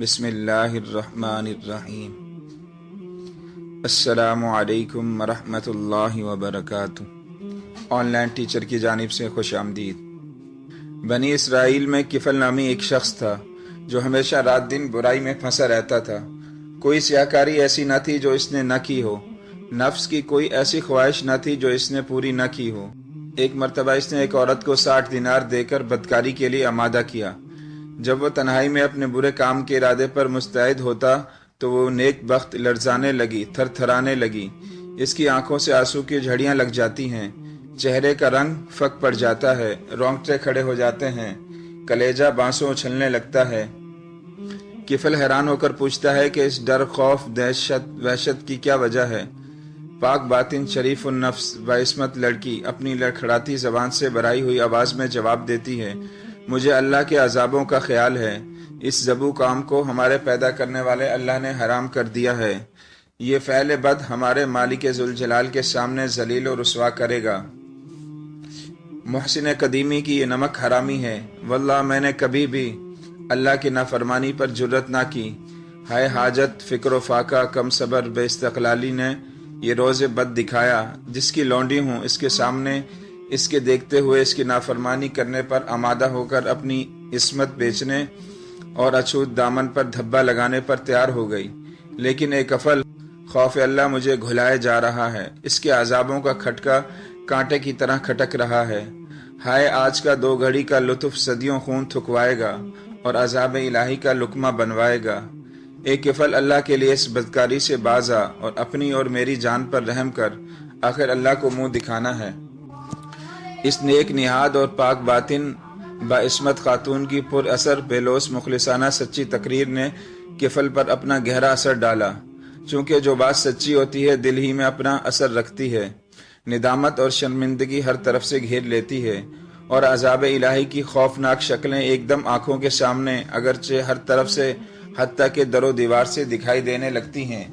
بسم اللہ الرحمن الرحیم۔ السلام علیکم ورحمۃ اللہ وبرکاتہ۔ آن لائن ٹیچر کی جانب سے خوش آمدید۔ بنی اسرائیل میں کفل نامی ایک شخص تھا جو ہمیشہ رات دن برائی میں پھنسا رہتا تھا۔ کوئی سیاکاری ایسی نہ تھی جو اس نے نہ کی ہو، نفس کی کوئی ایسی خواہش نہ تھی جو اس نے پوری نہ کی ہو۔ ایک مرتبہ اس نے ایک عورت کو 60 دینار دے کر بدکاری کے لیے آمادہ کیا۔ جب وہ تنہائی میں اپنے برے کام کے ارادے پر مستعد ہوتا تو وہ نیک بخت لرزانے لگی، تھر تھرانے لگی۔ اس کی آنکھوں سے آنسو کی جھڑیاں لگ جاتی ہیں، چہرے کا رنگ پھک پڑ جاتا ہے، رونگٹے کھڑے ہو جاتے ہیں، کلیجہ بانسوں اچھلنے لگتا ہے۔ کفل حیران ہو کر پوچھتا ہے کہ اس ڈر، خوف، وحشت کی کیا وجہ ہے؟ پاک باطن، شریف النفس، باعصمت لڑکی اپنی لڑکھڑاتی زبان سے بھرائی ہوئی آواز میں جواب دیتی ہے، مجھے اللہ کے عذابوں کا خیال ہے۔ اس ذبو کام کو ہمارے پیدا کرنے والے اللہ نے حرام کر دیا ہے۔ یہ فعل بد ہمارے مالک ذوالجلال کے سامنے ذلیل و رسوا کرے گا۔ محسن قدیمی کی یہ نمک حرامی ہے۔ واللہ میں نے کبھی بھی اللہ کی نافرمانی پر جرت نہ کی۔ ہائے حاجت، فکر و فاقہ، کم صبر بے استقلالی نے یہ روز بد دکھایا۔ جس کی لونڈی ہوں اس کے سامنے اس کے دیکھتے ہوئے اس کی نافرمانی کرنے پر آمادہ ہو کر اپنی عصمت بیچنے اور اچھوت دامن پر دھبا لگانے پر تیار ہو گئی۔ لیکن اے کفل، خوف اللہ مجھے گھلائے جا رہا ہے۔ اس کے عذابوں کا کھٹکا کانٹے کی طرح کھٹک رہا ہے۔ ہائے آج کا 2 گھڑی کا لطف صدیوں خون تھکوائے گا اور عذاب الہی کا لقمہ بنوائے گا۔ اے کفل، اللہ کے لیے اس بدکاری سے باز آ اور اپنی اور میری جان پر رحم کر، آخر اللہ کو منہ دکھانا ہے۔ اس نیک نہاد اور پاک باطن باعصمت خاتون کی پر اثر بے لوث مخلصانہ سچی تقریر نے کفل پر اپنا گہرا اثر ڈالا۔ چونکہ جو بات سچی ہوتی ہے دل ہی میں اپنا اثر رکھتی ہے۔ ندامت اور شرمندگی ہر طرف سے گھیر لیتی ہے اور عذاب الہی کی خوفناک شکلیں ایک دم آنکھوں کے سامنے، اگرچہ ہر طرف سے، حتیٰ کہ در و دیوار سے دکھائی دینے لگتی ہیں۔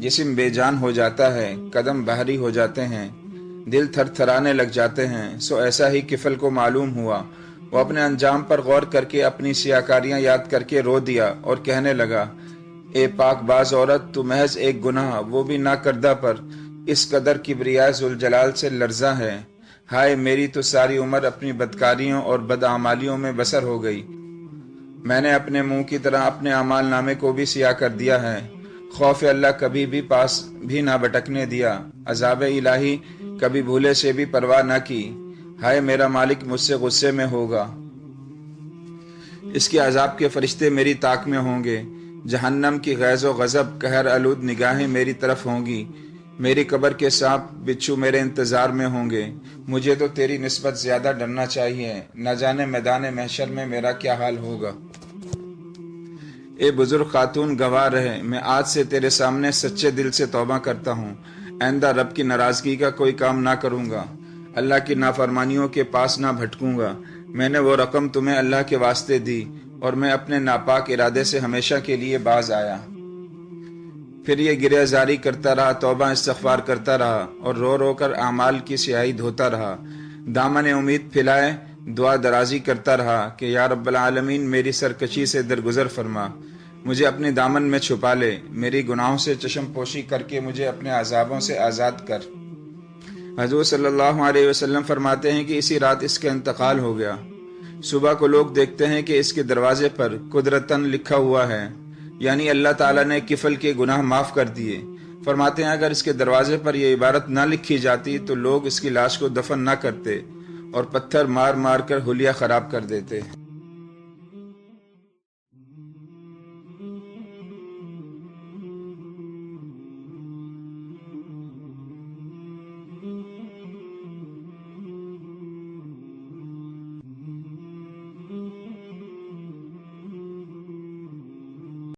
جسم بے جان ہو جاتا ہے، قدم بھاری ہو جاتے ہیں، دل تھر تھرانے لگ جاتے ہیں۔ سو ایسا ہی کفل کو معلوم ہوا۔ وہ اپنے انجام پر غور کر کے اپنی سیاکاریاں یاد کر کے رو دیا اور کہنے لگا، اے پاک باز عورت، تو محض ایک گناہ، وہ بھی نہ کردہ پر اس قدر کبریاء ذوالجلال سے لرزاں ہے۔ ہائے میری تو ساری عمر اپنی بدکاریوں اور بدعمالیوں میں بسر ہو گئی۔ میں نے اپنے منہ کی طرح اپنے اعمال نامے کو بھی سیاہ کر دیا ہے۔ خوف اللہ کبھی بھی پاس بھی نہ بھٹکنے دیا، عذاب الہی کبھی بھولے سے بھی پرواہ نہ کی۔ ہائے میرا مالک مجھ سے غصے میں ہوگا، اس کے عذاب کے فرشتے میری طاق میں ہوں گے، جہنم کی غیظ و غضب قہر آلود نگاہیں میری طرف ہوں گی، میری قبر کے سانپ بچھو میرے انتظار میں ہوں گے۔ مجھے تو تیری نسبت زیادہ ڈرنا چاہیے، نہ جانے میدان محشر میں میرا کیا حال ہوگا۔ اے بزرگ خاتون، گواہ رہے، میں آج سے تیرے سامنے سچے دل سے توبہ کرتا ہوں۔ آئندہ رب کی ناراضگی کا کوئی کام نہ کروں گا، اللہ کی نافرمانیوں کے پاس نہ بھٹکوں گا۔ میں نے وہ رقم تمہیں اللہ کے واسطے دی اور میں اپنے ناپاک ارادے سے ہمیشہ کے لیے باز آیا۔ پھر یہ گریہ زاری کرتا رہا، توبہ استغفار کرتا رہا اور رو رو کر اعمال کی سیاہی دھوتا رہا۔ دامن امید پھیلائے دعا درازی کرتا رہا کہ یا رب العالمین میری سرکشی سے درگزر فرما، مجھے اپنے دامن میں چھپا لے، میری گناہوں سے چشم پوشی کر کے مجھے اپنے عذابوں سے آزاد کر۔ حضور صلی اللہ علیہ وسلم فرماتے ہیں کہ اسی رات اس کا انتقال ہو گیا۔ صبح کو لوگ دیکھتے ہیں کہ اس کے دروازے پر قدرتاً لکھا ہوا ہے، یعنی اللہ تعالیٰ نے کفل کے گناہ معاف کر دیے۔ فرماتے ہیں اگر اس کے دروازے پر یہ عبارت نہ لکھی جاتی تو لوگ اس کی لاش کو دفن نہ کرتے اور پتھر مار مار کر حلیہ خراب کر دیتے۔